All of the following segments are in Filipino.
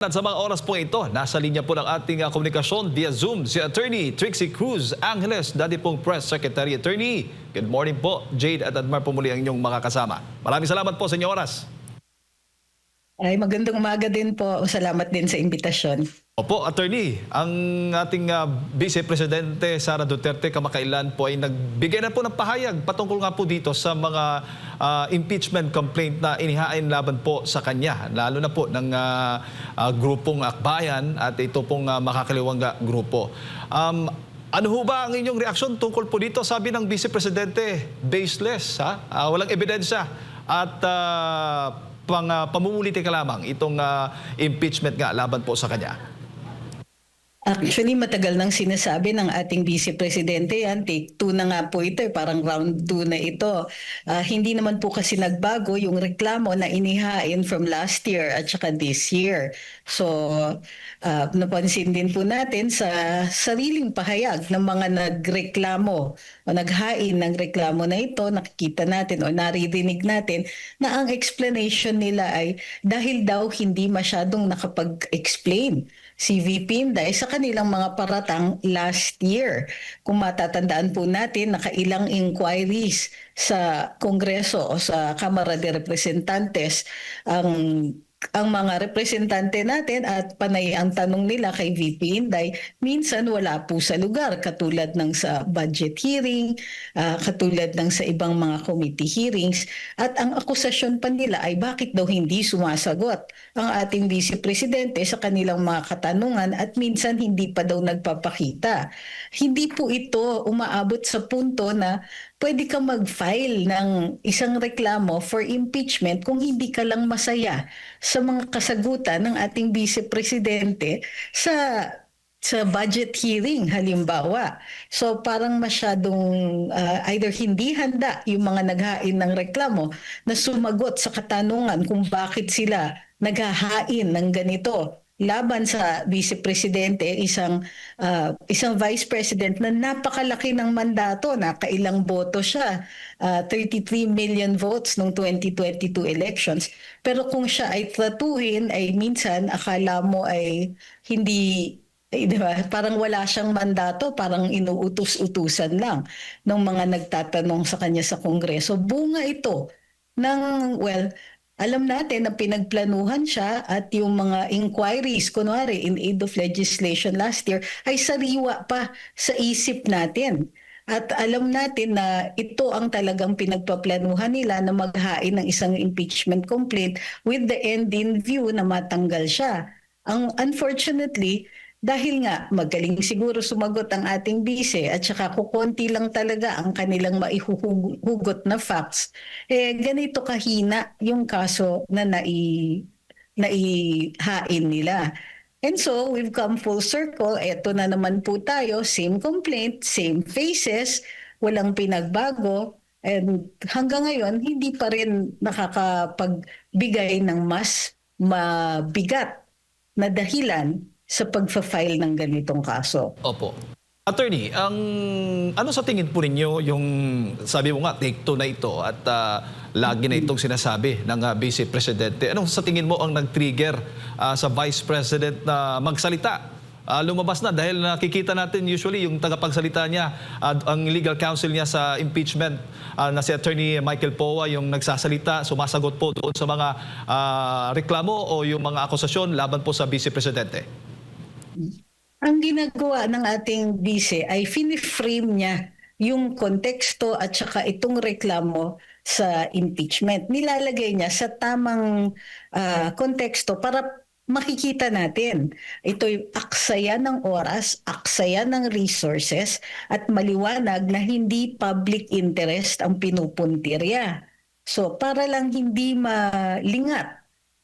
At sa mga oras po ito, nasa linya po ng ating komunikasyon via Zoom si Attorney Trixie Cruz Angeles, dati pong Press Secretary. Attorney, good morning po. Jade at Admar po muli ang inyong makakasama. Maraming salamat po sa inyong oras. Ay, magandang umaga din po. Salamat din sa imbitasyon. Opo, Attorney, ang ating Vice Presidente Sara Duterte kamakailan po ay nagbigay na po ng pahayag patungkol nga po dito sa mga impeachment complaint na inihain laban po sa kanya, lalo na po ng grupong Akbayan at ito pong makakaliwang grupo. Ano ho ba ang inyong reaksyon tungkol po dito? Sabi ng Vice Presidente, baseless, walang ebidensya at pamumulitin ka lamang itong impeachment nga laban po sa kanya. Actually, matagal nang sinasabi ng ating Vice Presidente yan. Take 2 na nga po ito. Parang round 2 na ito. Hindi naman po kasi nagbago yung reklamo na inihain from last year at saka this year. So, napansin din po natin sa sariling pahayag ng mga nagreklamo o naghain ng reklamo na ito, nakikita natin o naririnig natin na ang explanation nila ay dahil daw hindi masyadong nakapag-explain si VP Inday sa kanilang mga paratang last year. Kung matatandaan po natin, nakailang inquiries sa Kongreso o sa Kamara de Representantes ang mga representante natin at panay ang tanong nila kay VP Inday, minsan wala po sa lugar katulad ng sa budget hearing, katulad ng sa ibang mga committee hearings, at ang akusasyon pa nila ay bakit daw hindi sumasagot ang ating Vice Presidente sa kanilang mga katanungan at minsan hindi pa daw nagpapakita. Hindi po ito umaabot sa punto na pwede ka mag-file ng isang reklamo for impeachment kung hindi ka lang masaya sa mga kasagutan ng ating Vice Presidente sa budget hearing halimbawa. So parang masyadong either hindi handa yung mga naghain ng reklamo na sumagot sa katanungan kung bakit sila naghahain ng ganito laban sa Vice Presidente, isang Vice President na napakalaki ng mandato, nakailang boto siya, 33 million votes noong 2022 elections. Pero kung siya ay tratuhin, ay minsan akala mo ay hindi, diba? Parang wala siyang mandato, parang inuutos-utusan lang ng mga nagtatanong sa kanya sa Kongreso. Bunga ito ng, alam natin na pinagplanuhan siya at yung mga inquiries, kunwari in aid of legislation last year, ay sariwa pa sa isip natin. At alam natin na ito ang talagang pinagpaplanuhan nila na maghain ng isang impeachment complaint with the end in view na matanggal siya. Unfortunately, dahil nga magaling siguro sumagot ang ating bise at saka kukonti lang talaga ang kanilang maihuhugot na facts, ganito kahina yung kaso na naihain nila. And so, we've come full circle. Eto na naman po tayo, same complaint, same faces, walang pinagbago. And hanggang ngayon, hindi pa rin nakakapagbigay ng mas mabigat na dahilan sa pagfa-file ng ganitong kaso. Opo. Attorney, ano sa tingin po ninyo yung sabi mo nga, take 2 na ito at lagi na itong sinasabi ng Vice Presidente. Anong sa tingin mo ang nag-trigger sa Vice President na magsalita? Lumabas na dahil nakikita natin usually yung tagapagsalita niya, ang legal counsel niya sa impeachment na si Attorney Michael Poa yung nagsasalita, sumasagot po doon sa mga reklamo o yung mga akusasyon laban po sa Vice Presidente. Ang ginagawa ng ating vice ay fini-frame niya yung konteksto at saka itong reklamo sa impeachment. Nilalagay niya sa tamang konteksto para makikita natin. Ito'y aksaya ng oras, aksaya ng resources at maliwanag na hindi public interest ang pinupuntirya. So para lang hindi malingat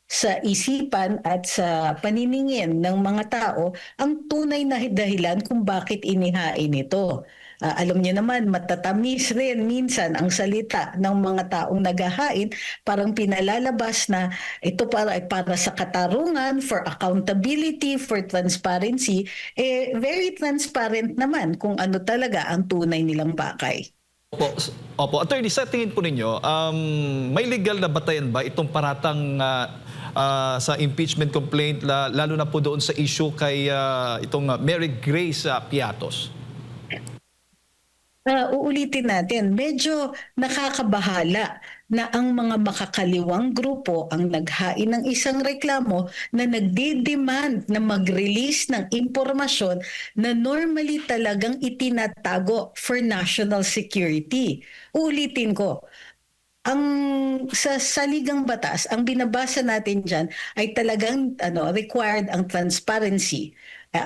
sa isipan at sa paniningin ng mga tao ang tunay na dahilan kung bakit inihain ito. Alam niyo naman, matatamis rin minsan ang salita ng mga taong naghahain, parang pinalalabas na ito para sa katarungan, for accountability, for transparency. Very transparent naman kung ano talaga ang tunay nilang bakay. Opo, Attorney, sa tingin po ninyo, may legal na batayan ba itong paratang sa impeachment complaint, lalo na po doon sa issue kay itong Mary Grace Piatos? Uulitin natin, medyo nakakabahala na ang mga makakaliwang grupo ang naghain ng isang reklamo na nagde-demand na mag-release ng impormasyon na normally talagang itinatago for national security. Uulitin ko, ang sa saligang batas, ang binabasa natin diyan ay talagang required ang transparency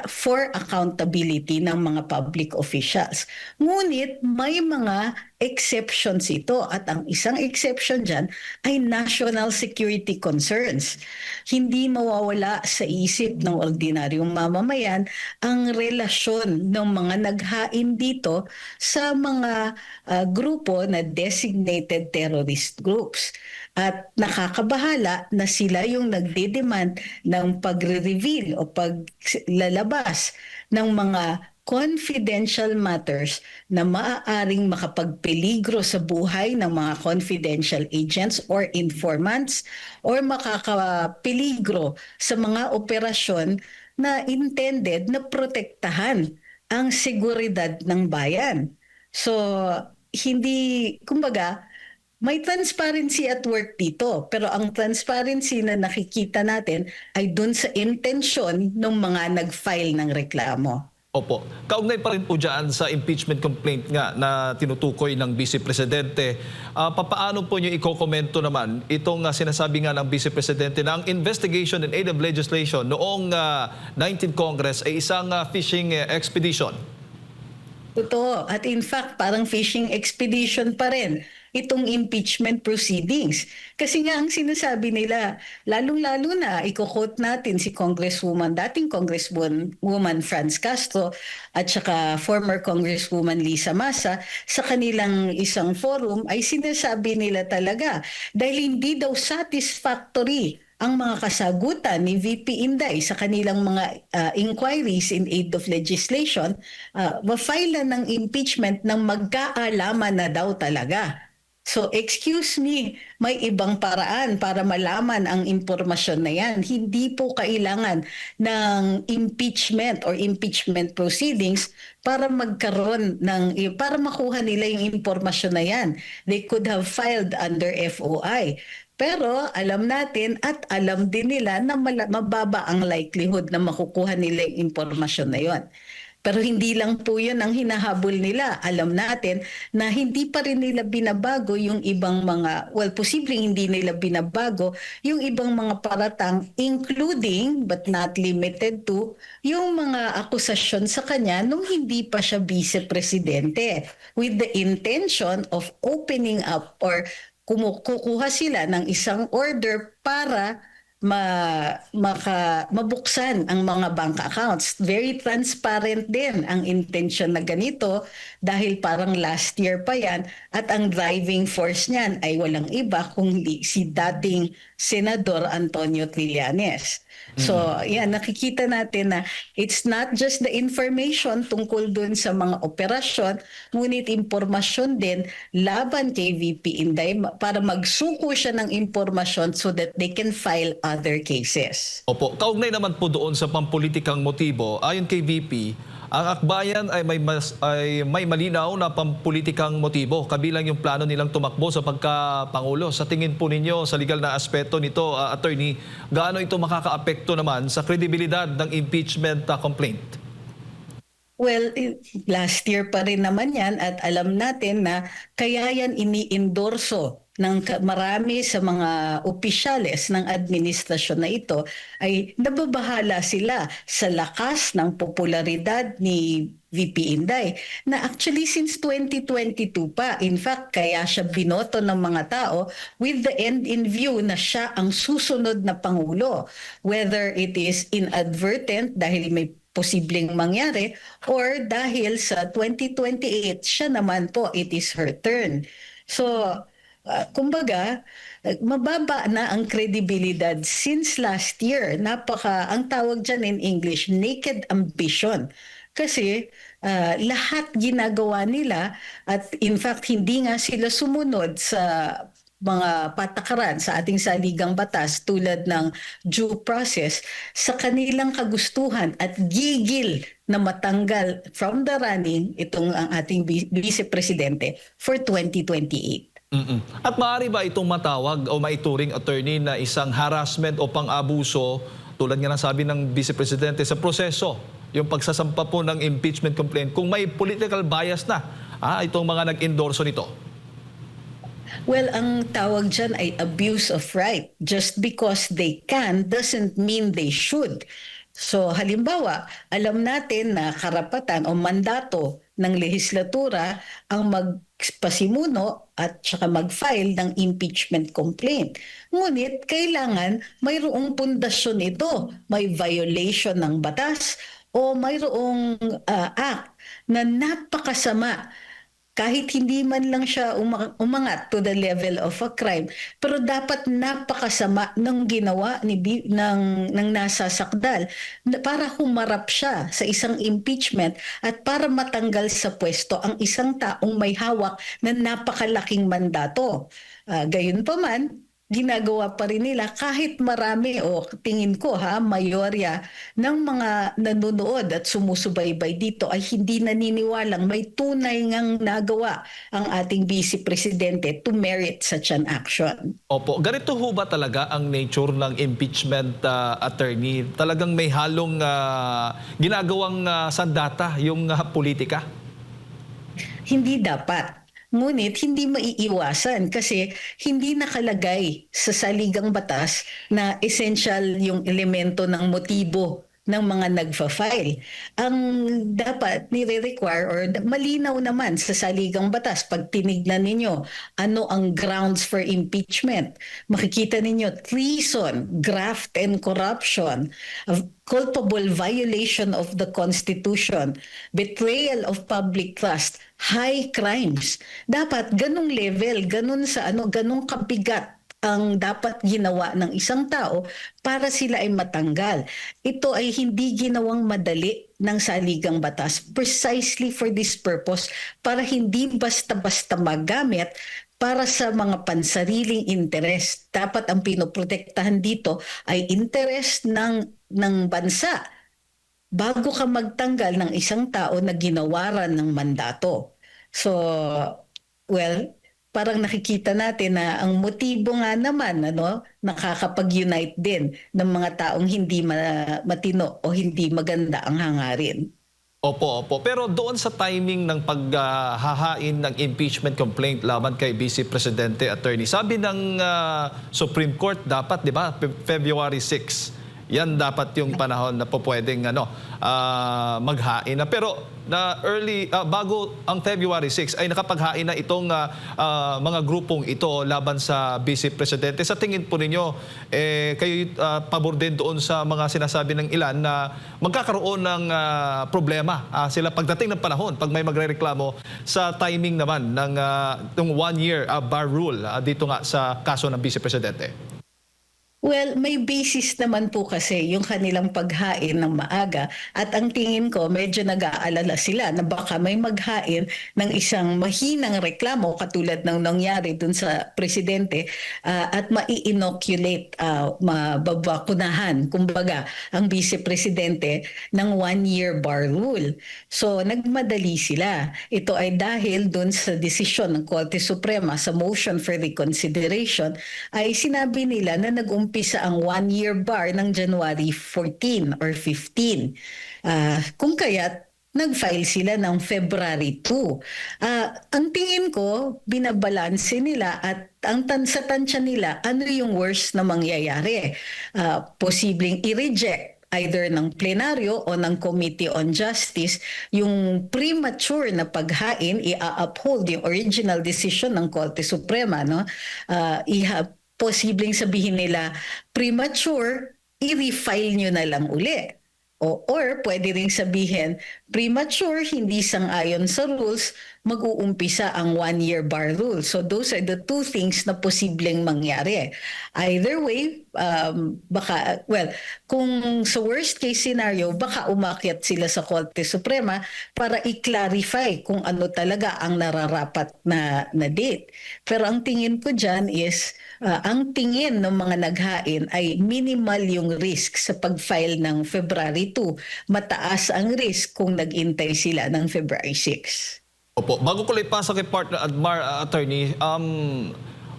for accountability ng mga public officials. Ngunit may mga exceptions ito at ang isang exception diyan ay national security concerns. Hindi mawawala sa isip ng ordinaryong mamamayan ang relasyon ng mga naghain dito sa mga grupo na designated terrorist groups. At nakakabahala na sila yung nagde-demand ng pagre-reveal o paglalabas ng mga confidential matters na maaaring makapagpeligro sa buhay ng mga confidential agents or informants or makakapeligro sa mga operasyon na intended na protektahan ang seguridad ng bayan. So, hindi, kumbaga, may transparency at work dito, pero ang transparency na nakikita natin ay dun sa intensyon ng mga nag-file ng reklamo. Opo. Kaugnay pa rin po dyan sa impeachment complaint nga na tinutukoy ng Vice Presidente. Papaano po niyo ikokomento naman itong sinasabi nga ng Vice Presidente na ang investigation in aid of legislation noong 19th Congress ay isang fishing expedition? Totoo. At in fact, parang fishing expedition pa rin itong impeachment proceedings. Kasi nga ang sinasabi nila, lalong-lalo na, i-quote natin si dating Congresswoman Franz Castro at saka former Congresswoman Lisa Masa, sa kanilang isang forum ay sinasabi nila talaga dahil hindi daw satisfactory ang mga kasagutan ni VP Inday sa kanilang mga inquiries in aid of legislation, ma-file na ng impeachment ng magkaalaman na daw talaga. So excuse me, may ibang paraan para malaman ang impormasyon na yan. Hindi po kailangan ng impeachment or impeachment proceedings para magkaroon para makuha nila yung impormasyon na yan. They could have filed under FOI. Pero alam natin at alam din nila na mababa ang likelihood na makukuha nila yung impormasyon na yon. Pero hindi lang po yun ang hinahabol nila. Alam natin na hindi pa rin nila binabago yung ibang posibleng hindi nila binabago yung ibang mga paratang, including but not limited to yung mga akusasyon sa kanya nung hindi pa siya vice-presidente with the intention of opening up or kukuha sila ng isang order para mabuksan ang mga bank accounts. Very transparent din ang intention na ganito dahil parang last year pa yan at ang driving force niyan ay walang iba kundi si dating Senador Antonio Trillanes. So, yan, nakikita natin na it's not just the information tungkol dun sa mga operasyon, ngunit impormasyon din laban kay VP Inday para magsuko siya ng impormasyon so that they can file other cases. Opo. Kaugnay naman po doon sa pampulitikang motibo, ayon kay VP, ang akbayan ay may malinaw na pampulitikang motibo, kabilang yung plano nilang tumakbo sa pagkapangulo. Sa tingin po ninyo, sa legal na aspeto nito, attorney, gaano ito makakaapekto naman sa kredibilidad ng impeachment complaint? Well, last year pa rin naman yan at alam natin na kaya yan ini-endorso ng marami sa mga opisyales ng administrasyon na ito ay nababahala sila sa lakas ng popularidad ni VP Inday na actually since 2022 pa. In fact, kaya siya binoto ng mga tao with the end in view na siya ang susunod na Pangulo. Whether it is inadvertent dahil may posibleng mangyari or dahil sa 2028 siya naman po, it is her turn. So, kumbaga, mababa na ang kredibilidad since last year. Ang tawag dyan in English, naked ambition. Kasi lahat ginagawa nila at in fact hindi nga sila sumunod sa mga patakaran sa ating saligang batas tulad ng due process sa kanilang kagustuhan at gigil na matanggal from the running itong ang ating Vice Presidente for 2028. Mm-mm. At maaari ba itong matawag o maituring, attorney, na isang harassment o pang-abuso tulad nga ng sabi ng Vice Presidente sa proseso, yung pagsasampa po ng impeachment complaint kung may political bias na itong mga nag-endorso nito? Well, ang tawag dyan ay abuse of right. Just because they can doesn't mean they should. So halimbawa, alam natin na karapatan o mandato ng lehislatura ang magpasimuno at saka mag-file ng impeachment complaint. Ngunit kailangan mayroong pundasyon ito, may violation ng batas o mayroong act na napakasama kahit hindi man lang siya umangat to the level of a crime, pero dapat napakasama ng ginawa ng nasasakdal para humarap siya sa isang impeachment at para matanggal sa pwesto ang isang taong may hawak na napakalaking mandato. Gayunpaman, ginagawa pa rin nila kahit marami o tingin ko mayorya ng mga nanonood at sumusubaybay dito ay hindi naniniwalang may tunay ngang nagawa ang ating Vice Presidente to merit such an action. Opo, ganito ho ba talaga ang nature ng impeachment, attorney? Talagang may halong ginagawang sandata yung politika? Hindi dapat. Ngunit hindi maiiwasan kasi hindi nakalagay sa saligang batas na essential yung elemento ng motibo ng mga nagfa-file. Ang dapat nire-require or malinaw naman sa saligang batas pag tinignan ninyo ano ang grounds for impeachment. Makikita ninyo treason, graft and corruption, culpable violation of the Constitution, betrayal of public trust, high crimes. Dapat ganung level, ganung kabigat ang dapat ginawa ng isang tao para sila ay matanggal. Ito ay hindi ginawang madali ng saligang batas precisely for this purpose, para hindi basta-basta magamit para sa mga pansariling interes. Dapat ang pinoprotektahan dito ay interes ng bansa bago ka magtanggal ng isang tao na ginawaran ng mandato. So, well, parang nakikita natin na ang motibo nga naman nakakapag-unite din ng mga taong hindi matino o hindi maganda ang hangarin. Opo, opo. Pero doon sa timing ng paghahain ng impeachment complaint laban kay Vice Presidente, attorney, sabi ng Supreme Court dapat, di ba, February 6. Yan dapat yung panahon na po pwedeng maghain na. Pero bago ang February 6 ay nakapaghain na itong mga grupong ito laban sa Vice Presidente. Sa tingin po ninyo, kayo pabor din doon sa mga sinasabi ng ilan na magkakaroon ng problema sila pagdating ng panahon pag may magrereklamo sa timing naman ng 1-year bar rule dito nga sa kaso ng Vice Presidente? Well, may basis naman po kasi yung kanilang paghain ng maaga at ang tingin ko medyo nag-aalala sila na baka may maghain ng isang mahinang reklamo katulad ng nangyari dun sa presidente at mai-inoculate, mababakunahan, kumbaga, ang vice presidente ng 1-year bar rule. So, nagmadali sila. Ito ay dahil dun sa desisyon ng Korte Suprema sa motion for reconsideration ay sinabi nila na nag-umpisa ang 1-year bar ng January 14 or 15. Kung kaya't nag-file sila ng February 2. Ang tingin ko, binabalanse nila at sa tansya nila, ano yung worst na mangyayari. Posibleng i-reject either ng plenaryo o ng Committee on Justice yung premature na paghain, i-uphold yung original decision ng Korte Suprema. Posibleng sabihin nila, premature, i-refile nyo na lang uli. Or pwede ring sabihin, premature, hindi sang-ayon sa rules, mag-uumpisa ang one-year bar rule. So those are the two things na posibleng mangyari. Either way, kung sa worst case scenario, baka umakyat sila sa Korte Suprema para i-clarify kung ano talaga ang nararapat na date. Pero ang tingin ko dyan is, ang tingin ng mga naghain ay minimal yung risk sa pag-file ng February 2. Mataas ang risk kung nag-intay sila ng February 6. Opo, bago ko ulit pasok kay partner Admar, attorney,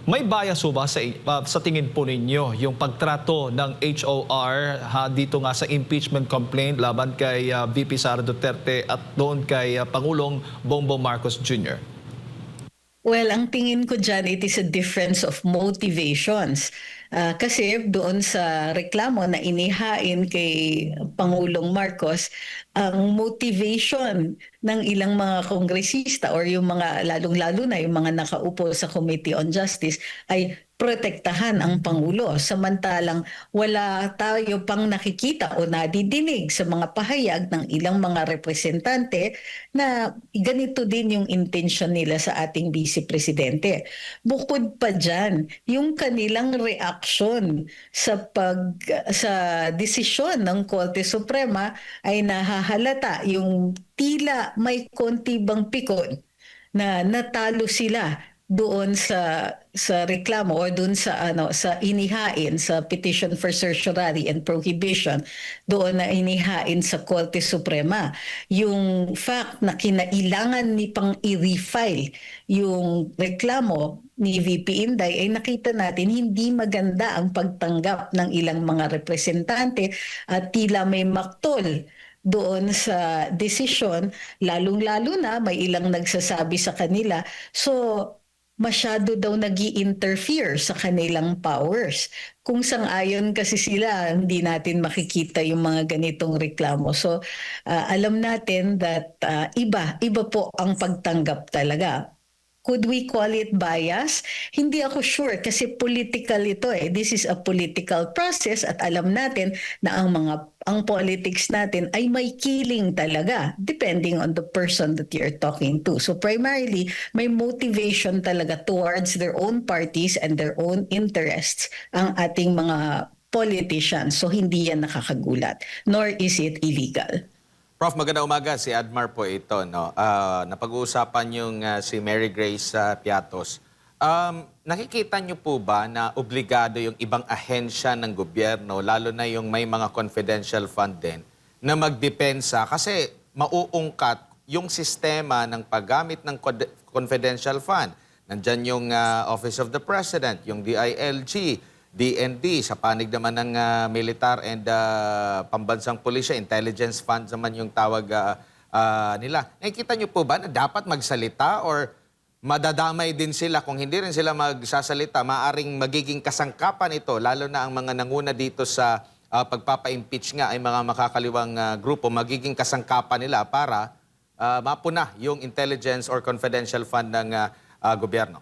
may bias ho ba sa tingin po ninyo yung pagtrato ng HOR dito nga sa impeachment complaint laban kay VP Sara Duterte at doon kay Pangulong Bongbong Marcos Jr.? Well, ang tingin ko dyan, it is a difference of motivations. Kasi doon sa reklamo na inihain kay Pangulong Marcos, ang motivation ng ilang mga kongresista or yung mga lalong-lalo na yung mga nakaupo sa Committee on Justice ay protektahan ang Pangulo. Samantalang wala tayo pang nakikita o nadidinig sa mga pahayag ng ilang mga representante na ganito din yung intention nila sa ating Vice Presidente. Bukod pa dyan, yung kanilang reaksyon sa desisyon ng Korte Suprema ay nahahalata yung tila may konti bang pikon na natalo sila doon sa reklamo o doon sa inihain sa petition for certiorari and prohibition doon na inihain sa Korte Suprema, yung fact na kinailangan ni pang i-refile yung reklamo ni VP Inday ay nakita natin hindi maganda ang pagtanggap ng ilang mga representante at tila may maktol doon sa desisyon, lalong-lalo na may ilang nagsasabi sa kanila. So, masyado daw nag-i-interfere sa kanilang powers. Kung sang-ayon kasi sila, hindi natin makikita yung mga ganitong reklamo. So, alam natin that iba po ang pagtanggap talaga. Could we call it bias? Hindi ako sure kasi political ito eh. This is a political process at alam natin na ang politics natin ay may killing talaga depending on the person that you're talking to. So primarily, may motivation talaga towards their own parties and their own interests ang ating mga politicians. So hindi yan nakakagulat, nor is it illegal. Prof, magandang umaga. Si Admar po ito. No? Napag-uusapan yung si Mary Grace Piatos. Nakikita niyo po ba na obligado yung ibang ahensya ng gobyerno, lalo na yung may mga confidential fund din, na magdepensa? Kasi mauungkat yung sistema ng paggamit ng confidential fund. Nandyan yung Office of the President, yung DILG, DND, sa panig naman ng militar and pambansang pulisya, intelligence funds naman yung tawag nila. Nakikita niyo po ba na dapat magsalita or madadamay din sila kung hindi rin sila magsasalita, maaring magiging kasangkapan ito, lalo na ang mga nanguna dito sa pagpapa-impeach nga ay mga makakaliwang grupo, magiging kasangkapan nila para mapuna yung intelligence or confidential fund ng gobyerno.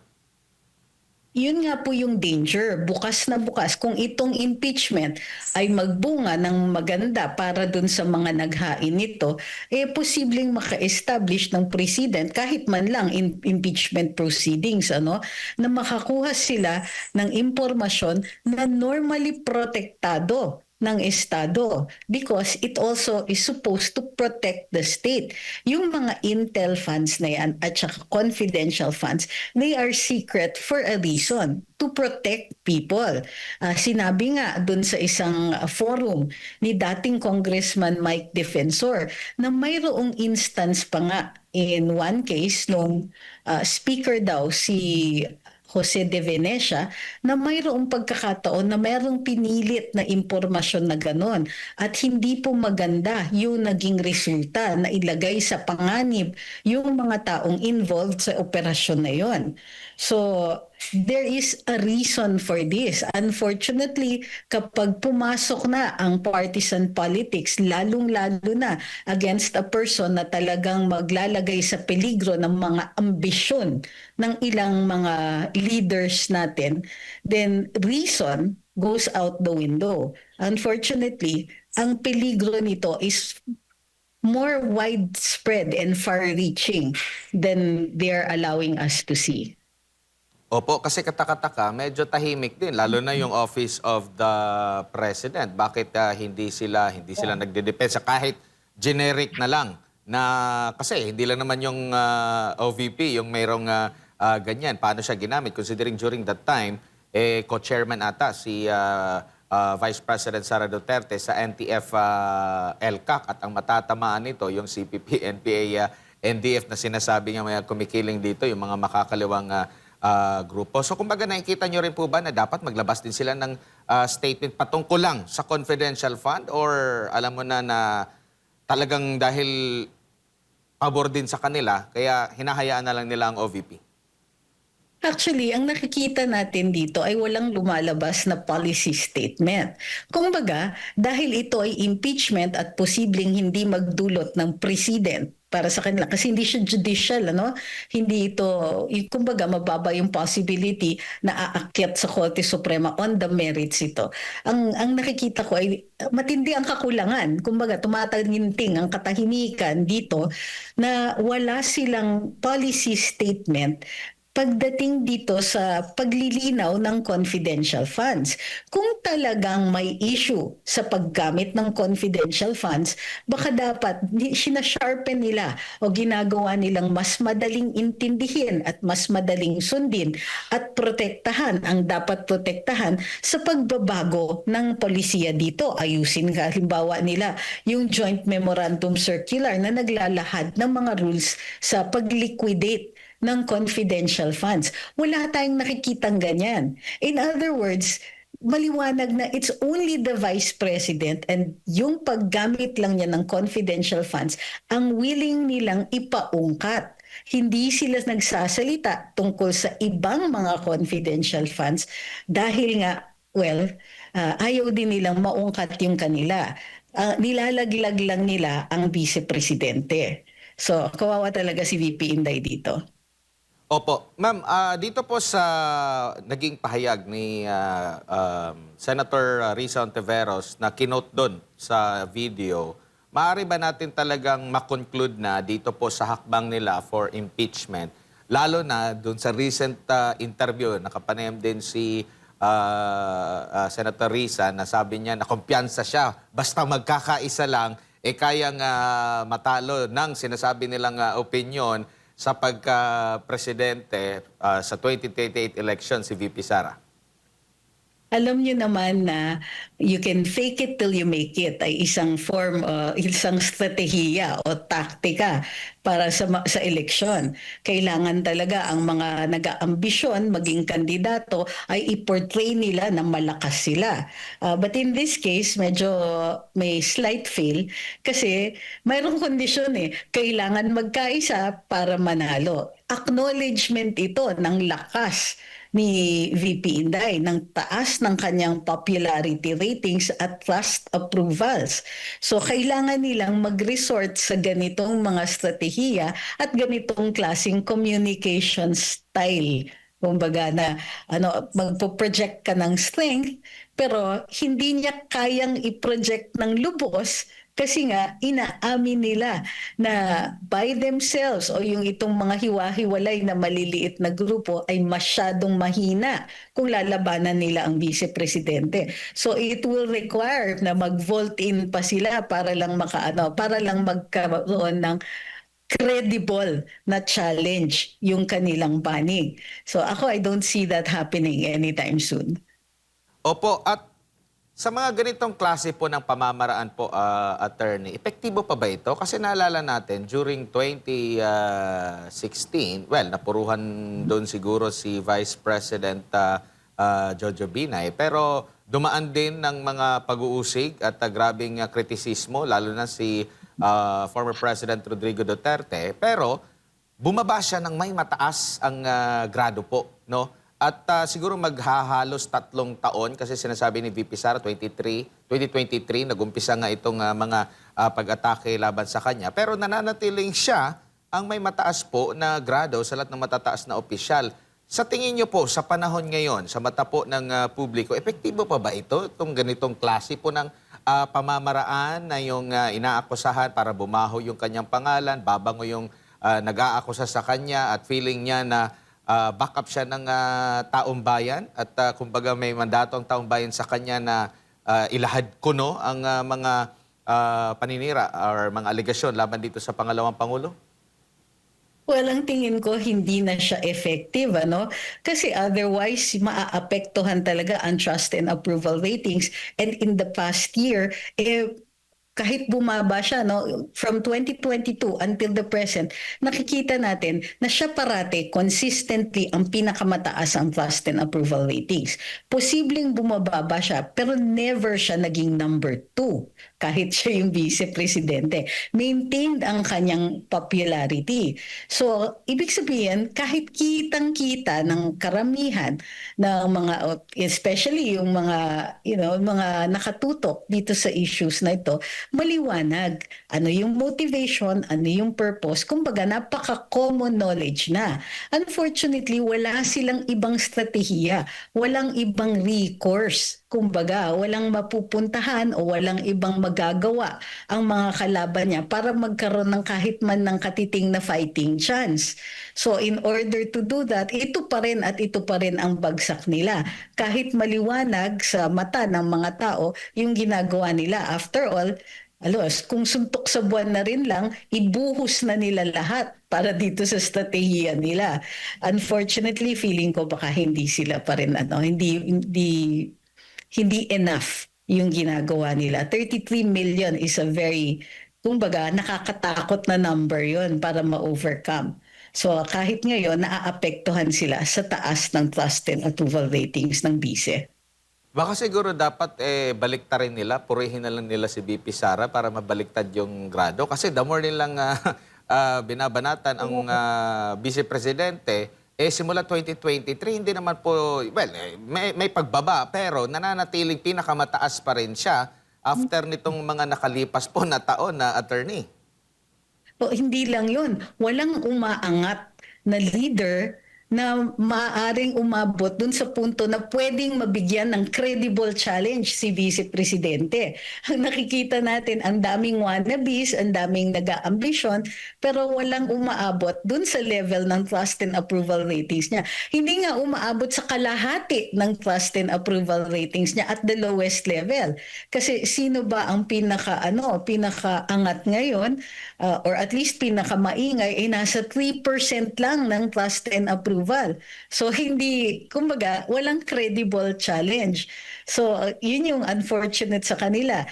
Yun nga po yung danger. Bukas na bukas, kung itong impeachment ay magbunga ng maganda para dun sa mga naghain nito, posibleng maka-establish ng president kahit man lang impeachment proceedings, na makakuha sila ng impormasyon na normally protektado ng Estado because it also is supposed to protect the state. Yung mga intel funds na yan at saka confidential funds, they are secret for a reason, to protect people. Sinabi nga dun sa isang forum ni dating Congressman Mike Defensor na mayroong instance pa nga in one case nung speaker daw si Jose de Venecia na mayroong pagkakataon na mayroong pinilit na impormasyon na ganon at hindi po maganda yung naging resulta na ilagay sa panganib yung mga taong involved sa operasyon na yon. So, there is a reason for this. Unfortunately, kapag pumasok na ang partisan politics, lalong-lalo na against a person na talagang maglalagay sa peligro ng mga ambisyon ng ilang mga leaders natin, then reason goes out the window. Unfortunately, ang peligro nito is more widespread and far-reaching than they're allowing us to see. Opo, kasi katakataka, medyo tahimik din, lalo na yung Office of the President. Bakit hindi sila nagdedepensa kahit generic na lang na kasi hindi lang naman yung OVP yung mayroong ganyan. Paano siya ginamit? Considering during that time, co-chairman ata si Vice President Sara Duterte sa NTF LCAC at ang matatamaan nito yung CPP, NPA, NDF na sinasabi niya may kumikiling dito, yung mga makakaliwang grupo. So kumbaga nakikita nyo rin po ba na dapat maglabas din sila ng statement patungkol lang sa confidential fund or alam mo na talagang dahil pabor din sa kanila kaya hinahayaan na lang nila ang OVP? Actually, ang nakikita natin dito ay walang lumalabas na policy statement. Kumbaga, dahil ito ay impeachment at posibleng hindi magdulot ng president para sa kanila kasi hindi siya judicial, ano? Hindi ito, kumbaga mababa yung possibility na aakyat sa Korte Suprema on the merits ito. Ang nakikita ko ay matindi ang kakulangan. Kumbaga, tumataginting ang katahimikan dito na wala silang policy statement pagdating dito sa paglilinaw ng confidential funds. Kung talagang may issue sa paggamit ng confidential funds, baka dapat sinasharpen nila o ginagawa nilang mas madaling intindihin at mas madaling sundin at protektahan ang dapat protektahan sa pagbabago ng polisiya dito. Ayusin halimbawa nila yung Joint Memorandum Circular na naglalahad ng mga rules sa pag-liquidate ng confidential funds. Wala tayong nakikitang ganyan. In other words, maliwanag na it's only the Vice President and yung paggamit lang niya ng confidential funds ang willing nilang ipaungkat. Hindi sila nagsasalita tungkol sa ibang mga confidential funds dahil nga, ayaw din nilang maungkat yung kanila. Nilalaglag lang nila ang Vice Presidente. So, kawawa talaga si VP Inday dito. Opo. Ma'am, dito po sa naging pahayag ni Senator Risa Ontiveros na kinote doon sa video, maaari ba natin talagang makonclude na dito po sa hakbang nila for impeachment, lalo na doon sa recent interview, nakapanayam din si Senator Risa na sabi niya na kumpiyansa siya, basta magkakaisa lang, kayang matalo ng sinasabi nilang opinion sa pagka-presidente sa 2028 election si VP Sara? Alam niyo naman na you can fake it till you make it ay isang form, isang strategiya o taktika para sa eleksyon. Kailangan talaga ang mga nag-aambisyon maging kandidato ay i-portray nila na malakas sila. But in this case, medyo may slight fail kasi mayroong kondisyon kailangan magkaisa para manalo. Acknowledgement ito ng lakas ni VP Inday ng taas ng kanyang popularity ratings at trust approvals. So kailangan nilang mag-resort sa ganitong mga strategiya at ganitong klaseng communication style. Kumbaga na magpo-project ka ng strength pero hindi niya kayang i-project ng lubos kasi nga inaamin nila na by themselves o yung itong mga hiwa-hiwalay na maliliit na grupo ay masyadong mahina kung lalabanan nila ang Vice Presidente. So it will require na mag-vote in pa sila para lang magkaroon ng credible na challenge yung kanilang panig. So I don't see that happening anytime soon. Opo, at sa mga ganitong klase po ng pamamaraan po, attorney, epektibo pa ba ito? Kasi naalala natin, during 2016, napuruhan doon siguro si Vice President Jojo Binay, pero dumaan din ng mga pag-uusig at grabing kritisismo, lalo na si former President Rodrigo Duterte, pero bumaba siya ng may mataas ang grado po, no? At siguro maghahalos 3 taon kasi sinasabi ni VP Sara 2023 nagumpisa nga itong mga pag-atake laban sa kanya. Pero nananatiling siya ang may mataas po na grado sa lahat ng matataas na opisyal. Sa tingin niyo po, sa panahon ngayon, sa mata po ng publiko, epektibo pa ba ito? Itong ganitong klase po ng pamamaraan na yung inaakusahan para bumaho yung kanyang pangalan, babango yung nag-aakusa sa kanya at feeling niya na backup siya ng taong bayan at kumbaga may mandato ang taong bayan sa kanya na ilahad kuno ang mga paninira or mga alegasyon laban dito sa pangalawang Pangulo? Well, ang tingin ko hindi na siya effective, ano? Kasi otherwise, maaapektuhan talaga ang trust and approval ratings. And in the past year, kahit bumaba siya, no, from 2022 until the present, nakikita natin na siya parate, consistently, ang pinakamataas ang trust and approval ratings. Posibleng bumababa siya, pero never siya naging number 2 kahit siya yung vice-presidente. Maintained ang kanyang popularity. So, ibig sabihin, kahit kitang-kita ng karamihan ng mga, especially yung mga, mga nakatutok dito sa issues na ito, maliwanag. Ano yung motivation, ano yung purpose. Kumbaga, napaka-common knowledge na. Unfortunately, wala silang ibang strategiya. Walang ibang recourse. Kumbaga, walang mapupuntahan o walang ibang magagawa ang mga kalaban niya para magkaroon ng kahit man ng katiting na fighting chance. So in order to do that, ito pa rin at ito pa rin ang bagsak nila. Kahit maliwanag sa mata ng mga tao yung ginagawa nila. After all, kung suntok sa buwan na rin lang, ibuhos na nila lahat para dito sa strategiya nila. Unfortunately, feeling ko baka hindi sila pa rin, hindi enough yung ginagawa nila. 33 million is a very, kumbaga, nakakatakot na number yon para ma-overcome. So kahit ngayon, naaapektuhan sila sa taas ng trust and approval ratings ng bise. Baka siguro dapat baliktarin nila, purihin na lang nila si VP Sara para mabaliktad yung grado. Kasi the more nilang binabanatan ang vice-presidente, simula 2023, hindi naman po, well, may pagbaba, pero nananatiling pinakamataas pa rin siya after nitong mga nakalipas po na taon na attorney. O hindi lang yun, walang umaangat na leader na maaaring umabot dun sa punto na pwedeng mabigyan ng credible challenge si Vice Presidente. Ang nakikita natin, ang daming wannabes, ang daming nag-aambisyon, pero walang umaabot dun sa level ng trust and approval ratings niya. Hindi nga umaabot sa kalahati ng trust and approval ratings niya at the lowest level. Kasi sino ba ang pinakaangat ngayon, or at least pinakamaingay, ay nasa 3% lang ng trust and approval. So hindi, kumbaga, walang credible challenge. So yun yung unfortunate sa kanila.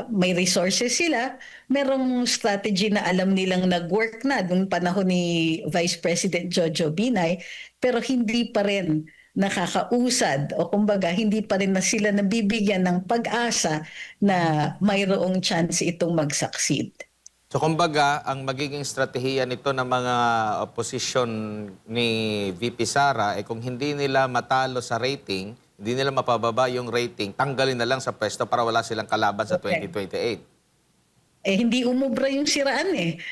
May resources sila, merong strategy na alam nilang nag-work na nung panahon ni Vice President Jojo Binay, pero hindi pa rin nakakausad o kumbaga hindi pa rin na sila nabibigyan ng pag-asa na mayroong chance itong mag-succeed. So kumbaga, ang magiging strategiya nito ng mga opposition ni VP Sara, kung hindi nila matalo sa rating, hindi nila mapababa yung rating, tanggalin na lang sa pwesto para wala silang kalaban sa 2028. Hindi umubra yung siraan eh.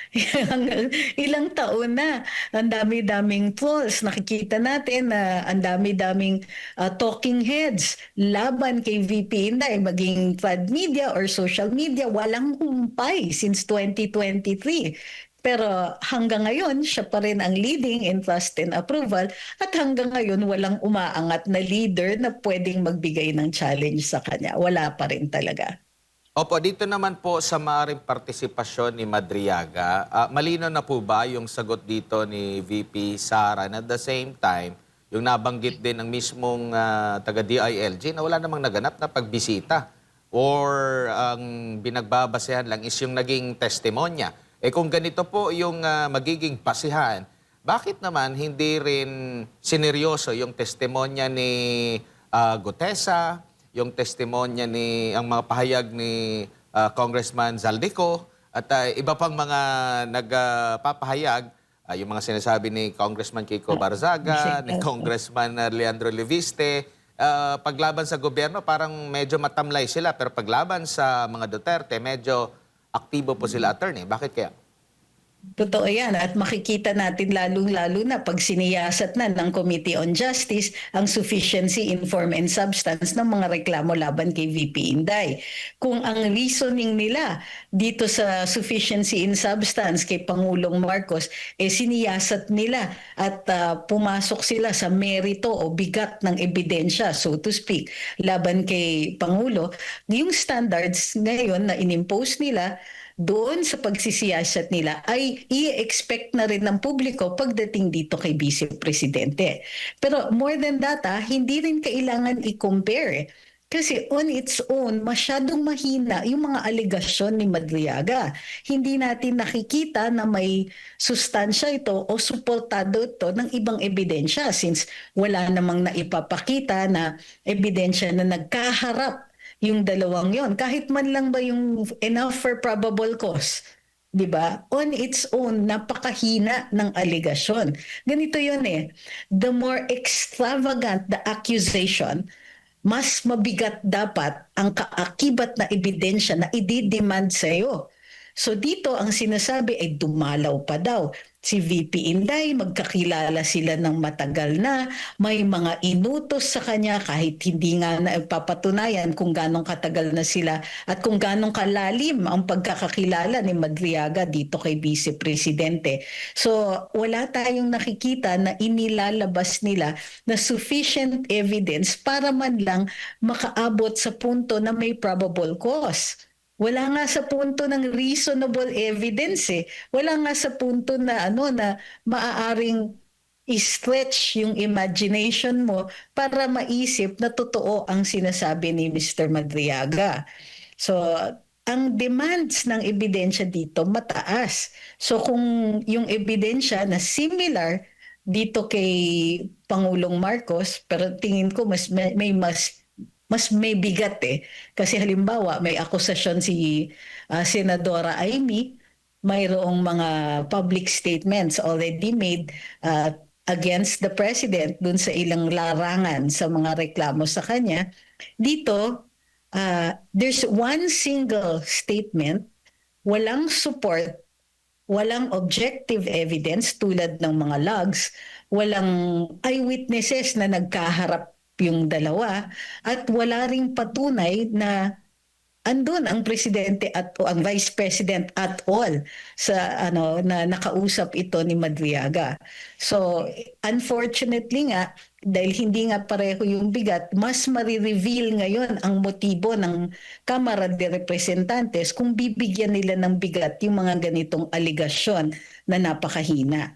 Ilang taon na. Ang dami-daming trolls. Nakikita natin na ang dami-daming talking heads laban kay VP Inday, maging trad media or social media. Walang humpay since 2023. Pero hanggang ngayon, siya pa rin ang leading in trust and approval at hanggang ngayon walang umaangat na leader na pwedeng magbigay ng challenge sa kanya. Wala pa rin talaga. Opo, dito naman po sa maaring partisipasyon ni Madriaga, malino na po ba yung sagot dito ni VP Sara and at the same time, yung nabanggit din ng mismong taga-DILG na wala namang naganap na pagbisita or ang binagbabasehan lang is yung naging testimonya. Kung ganito po yung magiging basihan, bakit naman hindi rin sineryoso yung testimonya ni Gutesa, yung testimonya ang mga pahayag ni Congressman Zaldico at iba pang mga nagpapahayag, yung mga sinasabi ni Congressman Kiko Barzaga, ni Congressman Leandro Leviste, paglaban sa gobyerno parang medyo matamlay sila pero paglaban sa mga Duterte medyo aktibo po sila, attorney. Bakit kaya? Totoo yan at makikita natin lalong-lalo na pag siniyasat na ng Committee on Justice ang sufficiency in form and substance ng mga reklamo laban kay VP Inday. Kung ang reasoning nila dito sa sufficiency in substance kay Pangulong Marcos, siniyasat nila at pumasok sila sa merito o bigat ng ebidensya, so to speak, laban kay Pangulo, yung standards ngayon na inimpose nila doon sa pagsisiyasat nila ay i-expect na rin ng publiko pagdating dito kay Vice Presidente. Pero more than that, hindi rin kailangan i-compare. Kasi on its own, masyadong mahina yung mga alegasyon ni Madriaga. Hindi natin nakikita na may sustansya ito o suportado ito ng ibang ebidensya since wala namang naipapakita na ebidensya na nagkaharap yung dalawang yon, kahit man lang ba yung enough for probable cause, 'di ba? On its own, napakahina ng alegasyon. Ganito 'yon the more extravagant the accusation, mas mabigat dapat ang kaakibat na ebidensya na i-demand sa iyo. So dito ang sinasabi ay dumalaw pa daw si VP Inday, magkakilala sila ng matagal na, may mga inutos sa kanya kahit hindi nga napapatunayan kung ganong katagal na sila at kung ganong kalalim ang pagkakakilala ni Madriaga dito kay Vice Presidente. So wala tayong nakikita na inilalabas nila na sufficient evidence para man lang makaabot sa punto na may probable cause. Wala nga sa punto ng reasonable evidence Wala nga sa punto na na maaaring i-stretch yung imagination mo para maisip na totoo ang sinasabi ni Mr. Madriaga. So, ang demands ng ebidensya dito mataas. So, kung yung ebidensya na similar dito kay Pangulong Marcos, pero tingin ko mas may bigat Kasi halimbawa, may akusasyon si Senadora Amy, mayroong mga public statements already made against the President dun sa ilang larangan sa mga reklamo sa kanya. Dito, there's one single statement, walang support, walang objective evidence tulad ng mga logs, walang eyewitnesses na nagkaharap yung dalawa at wala ring patunay na andun ang presidente at o ang vice president at all sa na nakausap ito ni Madriaga. So unfortunately nga dahil hindi nga pareho yung bigat, mas marireveal ngayon ang motibo ng Kamara de Representantes kung bibigyan nila ng bigat yung mga ganitong aligasyon na napakahina.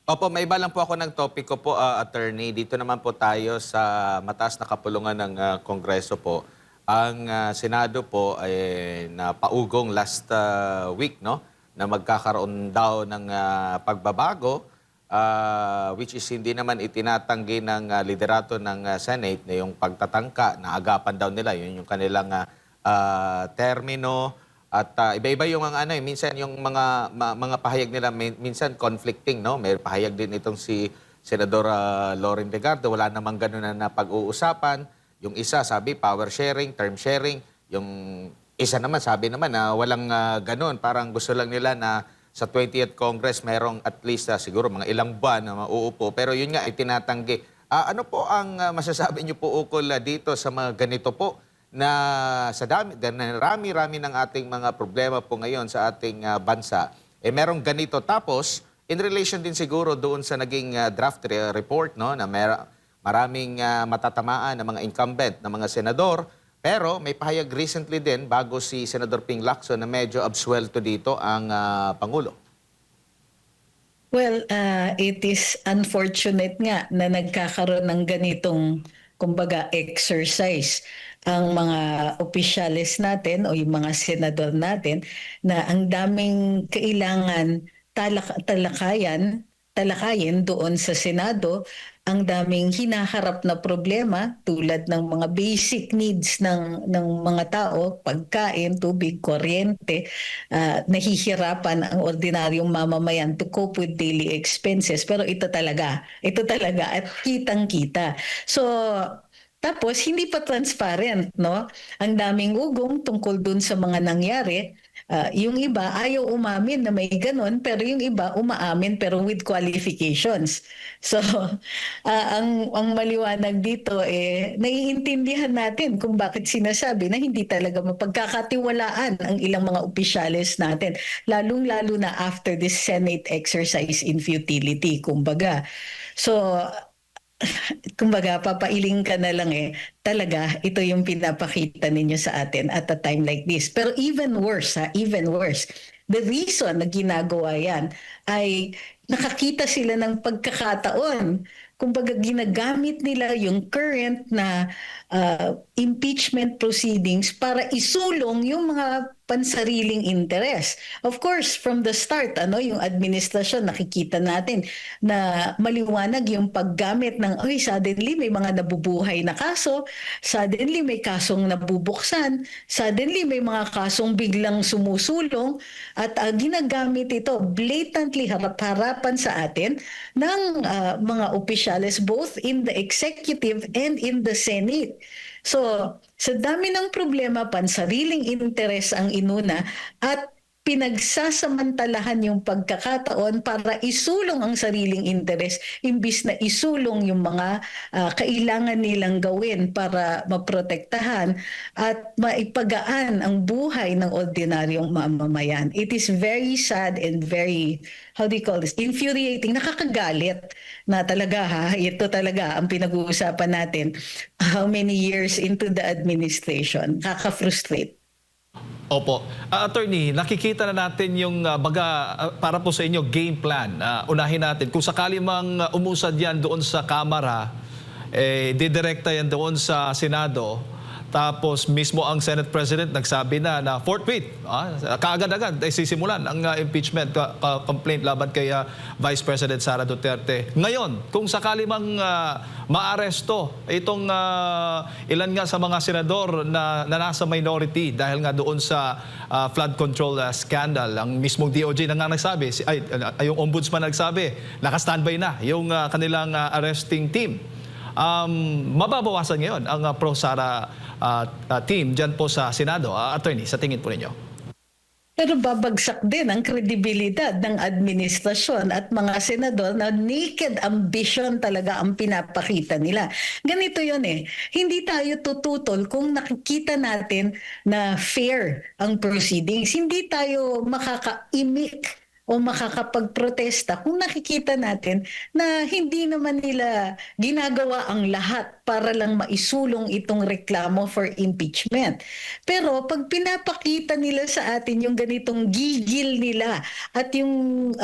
Opo, may iba lang po ako ng topic ko po, attorney. Dito naman po tayo sa mataas na kapulungan ng Kongreso po. Ang Senado po ay napaugong last week, no, na magkakaroon daw ng pagbabago, which is hindi naman itinatanggi ng liderato ng Senate na yung pagtatangka na agapan daw nila. Yun yung kanilang termino. At iba-iba yung minsan yung mga pahayag nila minsan conflicting, no? May pahayag din itong si Senador Loren Legardo, wala namang gano'n na pag-uusapan. Yung isa sabi power sharing, term sharing. Yung isa naman sabi naman na walang gano'n, parang gusto lang nila na sa 20th Congress mayroong at least siguro mga ilang buwan na mauupo. Pero yun nga itinatanggi. Ano po ang masasabi niyo po ukol dito sa mga ganito po? Na sa rami-rami ng ating mga problema po ngayon sa ating bansa, merong ganito. Tapos, in relation din siguro doon sa naging draft report, no, na maraming matatamaan na mga incumbent na mga senador, pero may pahayag recently din bago si Senador Ping Lacson na medyo absuelto dito ang Pangulo. Well, it is unfortunate nga na nagkakaroon ng ganitong, kumbaga, exercise ang mga opisyalis natin o yung mga senador natin na ang daming kailangan talakayin doon sa Senado, ang daming hinaharap na problema tulad ng mga basic needs ng mga tao, pagkain, tubig, kuryente, nahihirapan ang ordinaryong mamamayan to cope with daily expenses. Pero ito talaga at kitang-kita. So tapos, hindi pa transparent, no? Ang daming ugong tungkol dun sa mga nangyari. Yung iba ayaw umamin na may ganon, pero yung iba umaamin pero with qualifications. So, ang maliwanag dito naiintindihan natin kung bakit sinasabi na hindi talaga mapagkakatiwalaan ang ilang mga opisyales natin, lalong-lalo na after this Senate exercise in futility, kumbaga. So, kumbaga, papailing ka na lang talaga, ito yung pinapakita ninyo sa atin at a time like this. Pero even worse, even worse, the reason na ginagawa yan ay nakakita sila ng pagkakataon. Kumbaga, ginagamit nila yung current na impeachment proceedings para isulong yung mga pansariling interes. Of course, from the start, yung administrasyon, nakikita natin na maliwanag yung paggamit ng, suddenly may mga nabubuhay na kaso, suddenly may kasong nabubuksan, suddenly may mga kasong biglang sumusulong, at ginagamit ito blatantly harap-harapan sa atin ng mga opisyales both in the executive and in the Senate. So, sa dami ng problema, pansariling interes ang inuna at pinagsasamantalahan yung pagkakataon para isulong ang sariling interes imbis na isulong yung mga kailangan nilang gawin para maprotektahan at maipagaan ang buhay ng ordinaryong mamamayan. It is very sad and very, how do you call this, infuriating, nakakagalit na talaga ito talaga ang pinag-uusapan natin how many years into the administration. Kaka-frustrate. Opo. Attorney, nakikita na natin yung para po sa inyo game plan. Unahin natin, kung sakali mang umusad yan doon sa Kamara, didirekta yan doon sa Senado, tapos mismo ang Senate President nagsabi na forthwith, kaagad-agad ay sisimulan ang impeachment complaint laban kay Vice President Sara Duterte. Ngayon, kung sakali mang maaresto itong ilan nga sa mga senador na nasa minority dahil nga doon sa flood control scandal, ang mismong DOJ na nga nagsabi, yung ombudsman nagsabi, naka-standby na yung kanilang arresting team. Mababawasan ngayon ang pro-Sara team dyan po sa Senado. Attorney, sa tingin po ninyo? Pero babagsak din ang kredibilidad ng administrasyon at mga senador na naked ambition talaga ang pinapakita nila. Ganito yun Hindi tayo tututol kung nakikita natin na fair ang proceedings. Hindi tayo makakaimik o makakapagprotesta kung nakikita natin na hindi naman nila ginagawa ang lahat para lang maisulong itong reklamo for impeachment. Pero pag pinapakita nila sa atin yung ganitong gigil nila at yung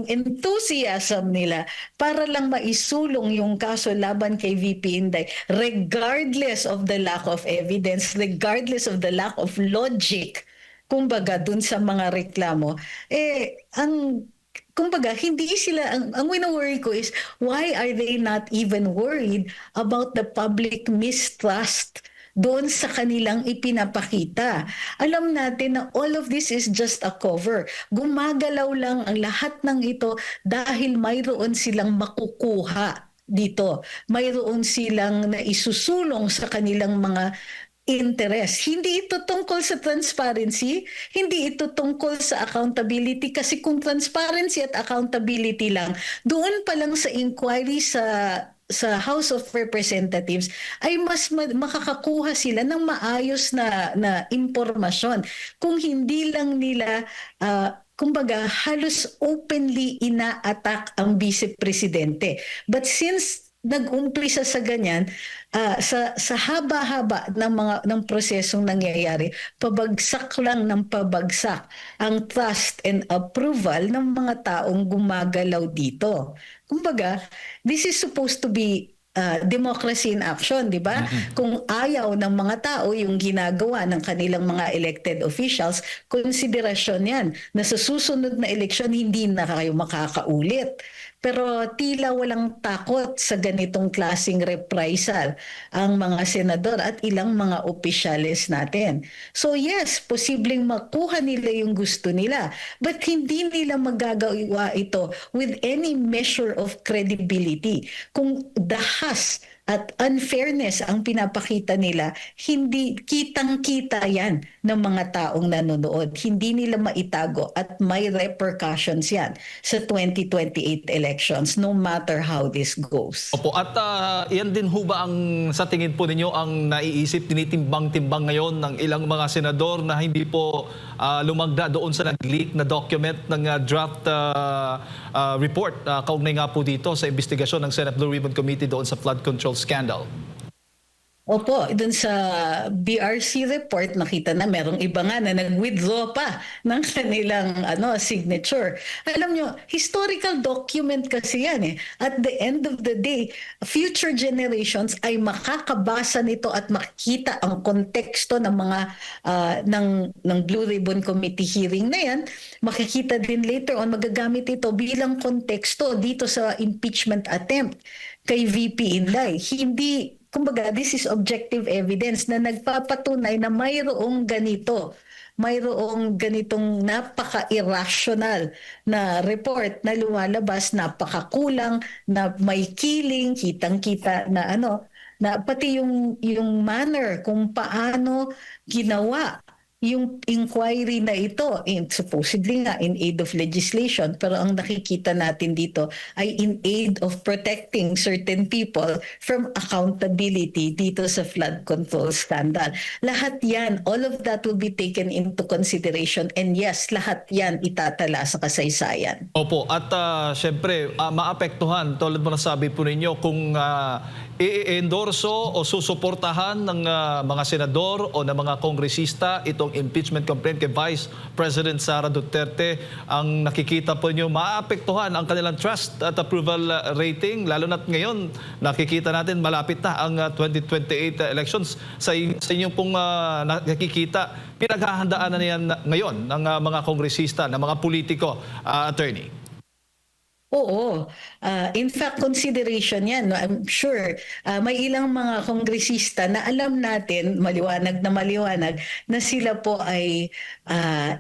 enthusiasm nila para lang maisulong yung kaso laban kay VP Inday, regardless of the lack of evidence, regardless of the lack of logic, kumbaga dun sa mga reklamo, kumbaga hindi sila, ang wino-worry ko is why are they not even worried about the public mistrust doon sa kanilang ipinapakita. Alam natin na all of this is just a cover. Gumagalaw lang ang lahat ng ito dahil mayroon silang makukuha dito. Mayroon silang naisusulong sa kanilang mga interest. Hindi ito tungkol sa transparency, hindi ito tungkol sa accountability, kasi kung transparency at accountability lang, doon pa lang sa inquiry sa House of Representatives ay mas makakakuha sila ng maayos na impormasyon. Kung hindi lang nila kumbaga halos openly ina-attack ang Vice Presidente. But since nag-umpisa sa ganyan, sa haba-haba ng prosesong nangyayari, pabagsak lang ng pabagsak ang trust and approval ng mga taong gumagalaw dito. Kumbaga, this is supposed to be democracy in action, di ba? Kung ayaw ng mga tao yung ginagawa ng kanilang mga elected officials, konsiderasyon yan na sa susunod na eleksyon hindi na kayo makakaulit. Pero tila walang takot sa ganitong klaseng reprisal ang mga senador at ilang mga opisyales natin. So yes, posibleng makuha nila yung gusto nila, but hindi nila magagawa ito with any measure of credibility kung dahas at unfairness ang pinapakita nila, hindi kitang-kita yan ng mga taong nanonood. Hindi nila maitago at may repercussions yan sa 2028 elections no matter how this goes. Opo, at yan din ho ba ang sa tingin po ninyo ang naiisip, tinitimbang-timbang ngayon ng ilang mga senador na hindi po lumagda doon sa nag-leak na document ng draft report kaugnay nga po dito sa investigasyon ng Senate Blue Ribbon Committee doon sa flood control scandal? Opo, dun sa BRC report, nakita na merong iba nga na nag-withdraw pa ng kanilang signature. Alam nyo, historical document kasi yan eh. At the end of the day, future generations ay makakabasa nito at makikita ang konteksto ng mga ng Blue Ribbon Committee hearing na yan. Makikita din later on, magagamit ito bilang konteksto dito sa impeachment attempt kay VP Inday. Kumbaga, this is objective evidence na nagpapatunay na mayroong ganitong napaka-irrational na report na lumalabas, napakakulang, na may killing, kitang-kita na na pati yung manner kung paano ginawa yung inquiry na ito, supposedly nga in aid of legislation, pero ang nakikita natin dito ay in aid of protecting certain people from accountability dito sa flood control scandal. Lahat yan, all of that will be taken into consideration, and yes, lahat yan itatala sa kasaysayan. Opo, at syempre, maapektuhan, tulad mo nasabi po ninyo, kung i-endorso o susuportahan ng mga senador o ng mga kongresista itong impeachment complaint kay Vice President Sara Duterte, ang nakikita po nyo, maapektuhan ang kanilang trust at approval rating, lalo na't ngayon nakikita natin malapit na ang 2028 elections. Sa inyong pong nakikita, pinaghahandaan na yan ngayon ng mga kongresista, ng mga politiko, attorney. Oo. In fact, consideration yan. No? I'm sure may ilang mga kongresista na alam natin, maliwanag na sila po ay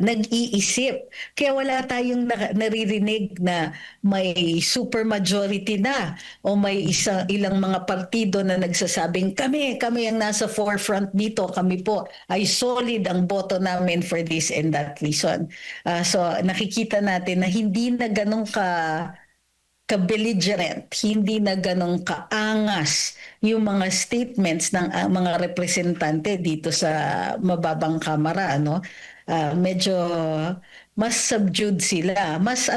nag-iisip. Kaya wala tayong naririnig na may supermajority na o may ilang mga partido na nagsasabing kami ang nasa forefront dito. Kami po ay solid ang boto namin for this and that reason. So nakikita natin na hindi na ganun ka-belligerent, hindi na ganong kaangas yung mga statements ng mga representante dito sa mababang kamara, medyo mas subdued sila. Mas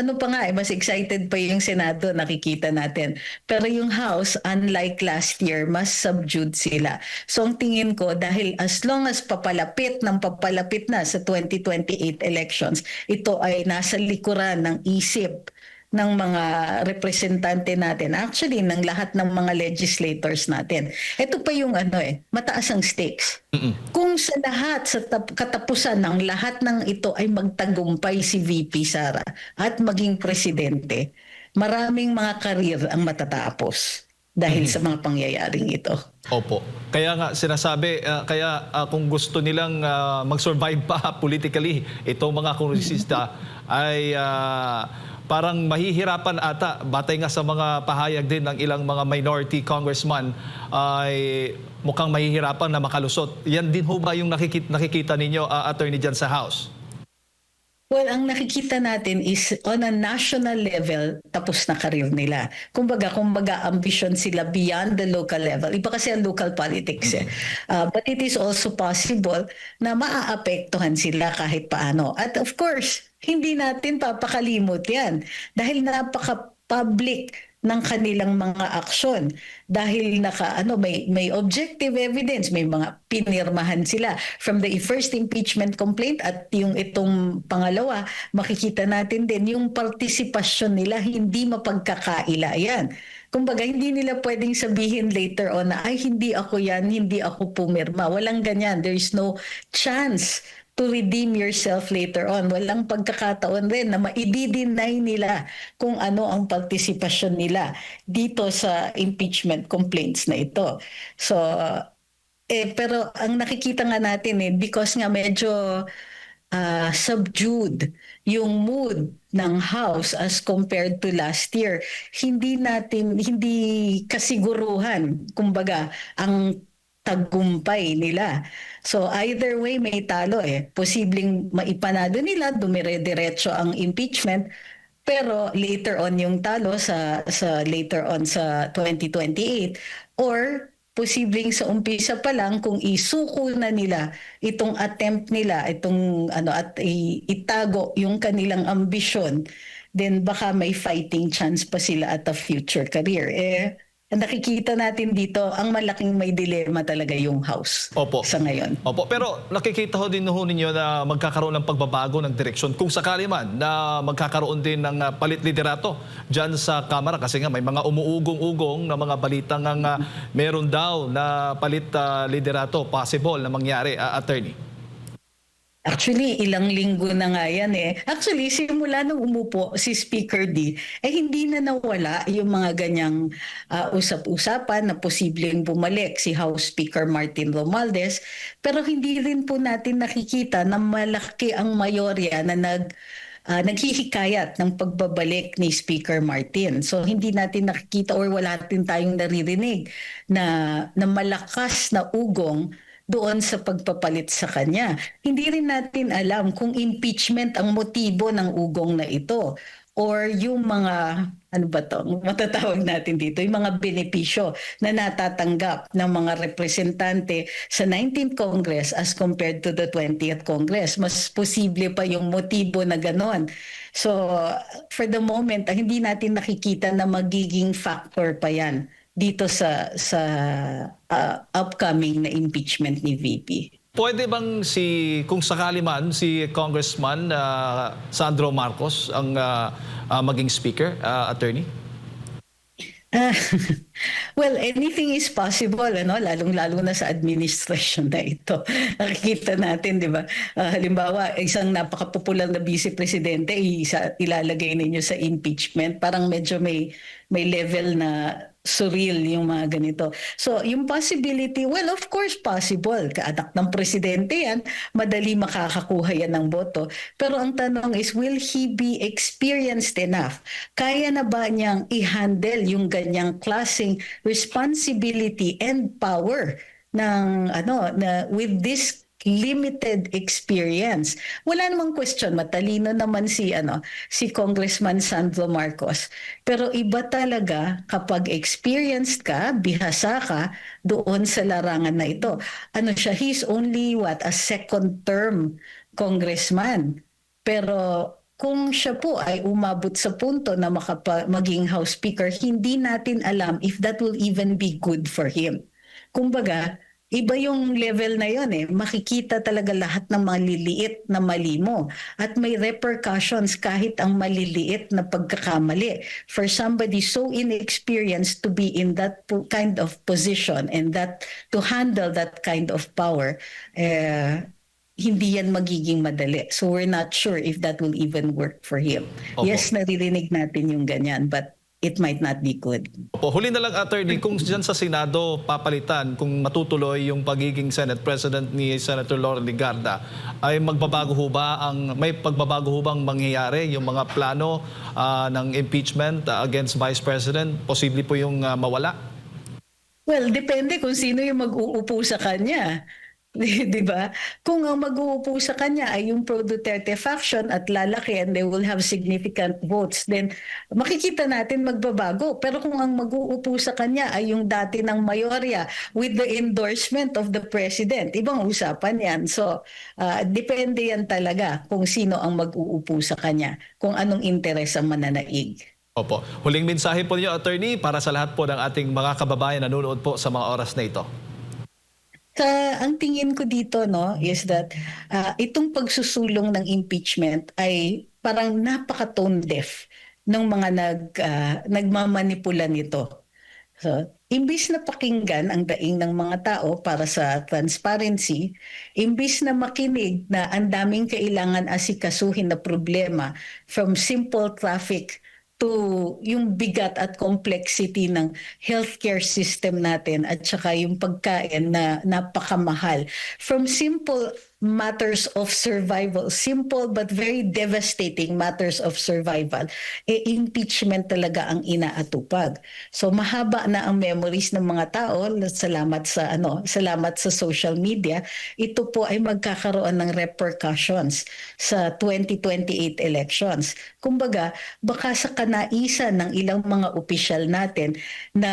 mas excited pa yung Senado, nakikita natin. Pero yung House, unlike last year, mas subdued sila. So ang tingin ko, dahil as long as papalapit na sa 2028 elections, ito ay nasa likuran ng isip ng mga representante natin, actually ng lahat ng mga legislators natin. Ito pa yung mataas ang stakes. Kung sa lahat, sa katapusan ng lahat ng ito ay magtagumpay si VP Sara at maging presidente, maraming mga karir ang matatapos dahil sa mga pangyayaring ito. Opo. Kaya nga sinasabi, kung gusto nilang mag-survive pa politically, itong mga kongresista ay parang mahihirapan ata, batay nga sa mga pahayag din ng ilang mga minority congressman, ay mukhang mahihirapan na makalusot. Yan din ho ba yung nakikita ninyo, attorney, dyan sa House? Well, ang nakikita natin is on a national level, tapos na karir nila. Kumbaga, ambisyon sila beyond the local level. Iba kasi ang local politics eh. But it is also possible na maaapektuhan sila kahit paano. At of course, hindi natin papakalimot yan. Dahil napaka-public ng kanilang mga aksyon, dahil may objective evidence, may mga pinirmahan sila from the first impeachment complaint, at yung itong pangalawa, makikita natin din yung partisipasyon nila, hindi mapagkakaila yan. Kumbaga, hindi nila pwedeng sabihin later on na, ay hindi ako yan, hindi ako pumirma. Walang ganyan. There is no chance to redeem yourself later on. Walang pagkakataon rin na maidi-deny nila kung ano ang partisipasyon nila dito sa impeachment complaints na ito. So, pero ang nakikita nga natin because nga medyo subdued yung mood ng House as compared to last year. Hindi kasiguruhan, kumbaga, ang tagumpay nila. So either way may talo eh. Posibleng maipanado nila, dumire-diretso ang impeachment, pero later on yung talo sa later on sa 2028, or posibleng sa umpisa pa lang kung isuko na nila itong attempt nila itong at itago yung kanilang ambisyon, then baka may fighting chance pa sila at a future career. Nakikita natin dito ang malaking may dilema talaga yung House Opo. sa ngayon. Opo, pero nakikita ho din ho ninyo na magkakaroon ng pagbabago ng direksyon kung sakali man na magkakaroon din ng palit liderato dyan sa Kamara, kasi nga may mga umuugong-ugong na mga balitang meron daw na palit liderato possible na mangyari, attorney. Actually, ilang linggo na nga yan eh. Actually, simula nung umupo si Speaker D, hindi na nawala yung mga ganyang usap-usapan na posibleng bumalik si House Speaker Martin Romualdez. Pero hindi rin po natin nakikita na malaki ang mayorya na naghihikayat ng pagbabalik ni Speaker Martin. So hindi natin nakikita or wala natin tayong naririnig na malakas na ugong doon sa pagpapalit sa kanya. Hindi rin natin alam kung impeachment ang motibo ng ugong na ito or yung mga, matatawag natin dito, yung mga benepisyo na natatanggap ng mga representante sa 19th Congress as compared to the 20th Congress. Mas posible pa yung motibo na ganon. So, for the moment, hindi natin nakikita na magiging factor pa yan dito sa upcoming na impeachment ni VP. Pwede bang kung sakali man si Congressman Sandro Marcos ang maging speaker, attorney? Well, anything is possible, lalong-lalo na sa administration na ito. Nakikita natin, di ba? Halimbawa, isang napaka-popular na vice presidente, ilalagay ninyo sa impeachment. Parang medyo may level na surreal yung mga ganito. So, yung possibility, well, of course possible. Kaanak ng presidente yan, madali makakakuha yan ng boto. Pero ang tanong is, will he be experienced enough? Kaya na ba niyang i-handle yung ganyang klaseng responsibility and power ng with this limited experience? Wala namang question, matalino naman si Congressman Sandro Marcos. Pero iba talaga kapag experienced ka, bihasa ka doon sa larangan na ito. He's only a second term congressman. Pero kung siya po ay umabot sa punto na maging House Speaker, hindi natin alam if that will even be good for him. Kumbaga, iba yung level na yon eh. Makikita talaga lahat ng maliliit na mali mo. At may repercussions kahit ang maliliit na pagkakamali. For somebody so inexperienced to be in that kind of position and to handle that kind of power, hindi yan magiging madali. So we're not sure if that will even work for him. Opo. Yes, naririnig natin yung ganyan, but it might not be good. Opo, huli na lang, attorney, kung dyan sa Senado papalitan, kung matutuloy yung pagiging Senate President ni Senator Loren Legarda, ay may pagbabago ho bang mangyayari yung mga plano ng impeachment against Vice President? Posible po yung mawala? Well, depende kung sino yung mag-uupo sa kanya. Di ba? Kung ang mag-uupo sa kanya ay yung pro-Duterte faction at lalaki and they will have significant votes, then makikita natin magbabago. Pero kung ang mag-uupo sa kanya ay yung dati ng mayorya with the endorsement of the president, ibang usapan yan. So, depende yan talaga kung sino ang mag-uupo sa kanya, kung anong interes ang mananaig. Opo. Huling mensahe po niyo, attorney, para sa lahat po ng ating mga kababayan na nanonood po sa mga oras na ito. Ang tingin ko dito is that itong pagsusulong ng impeachment ay parang napaka-tone deaf ng mga nagmamanipula nito. So, imbis na pakinggan ang daing ng mga tao para sa transparency, imbis na makinig na ang daming kailangan asikasuhin na problema, from simple traffic to yung bigat at complexity ng healthcare system natin at saka yung pagkain na napakamahal. From simple matters of survival, simple but very devastating matters of survival, impeachment talaga ang inaatupag. So mahaba na ang memories ng mga tao, salamat sa social media. Ito po ay magkakaroon ng repercussions sa 2028 elections. Kumbaga, baka sa kanaisan ng ilang mga opisyal natin na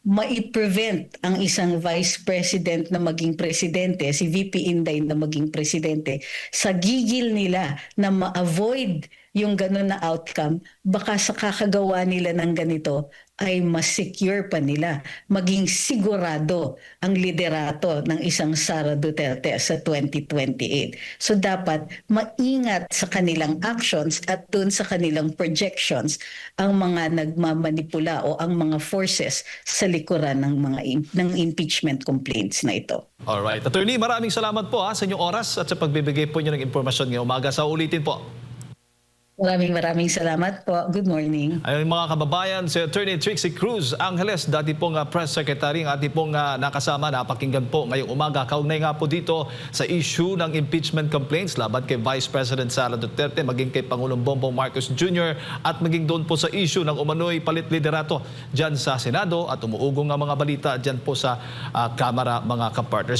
mai-prevent ang isang vice president na maging presidente, si VP Inday na maging presidente, sa gigil nila na ma-avoid yung gano'n na outcome, baka sa kakagawa nila ng ganito ay mas secure pa nila, maging sigurado ang liderato ng isang Sara Duterte sa 2028. So dapat maingat sa kanilang actions at dun sa kanilang projections ang mga nagmamanipula o ang mga forces sa likuran ng impeachment complaints na ito. Alright. Attorney, maraming salamat po sa inyong oras at sa pagbibigay po niyo ng impormasyon ngayong umaga. Sa ulitin po. Maraming salamat po. Good morning. Ayun mga kababayan, si Attorney Trixie Cruz Angeles, dati pong Press Secretary, ang ating pong nakasama, napakinggan po ngayong umaga. Kaugnay nga po dito sa issue ng impeachment complaints laban kay Vice President Sara Duterte, maging kay Pangulong Bongbong Marcos Jr. at maging doon po sa issue ng umano'y palit liderato dyan sa Senado at umuugong nga mga balita dyan po sa Kamara, mga kapartners.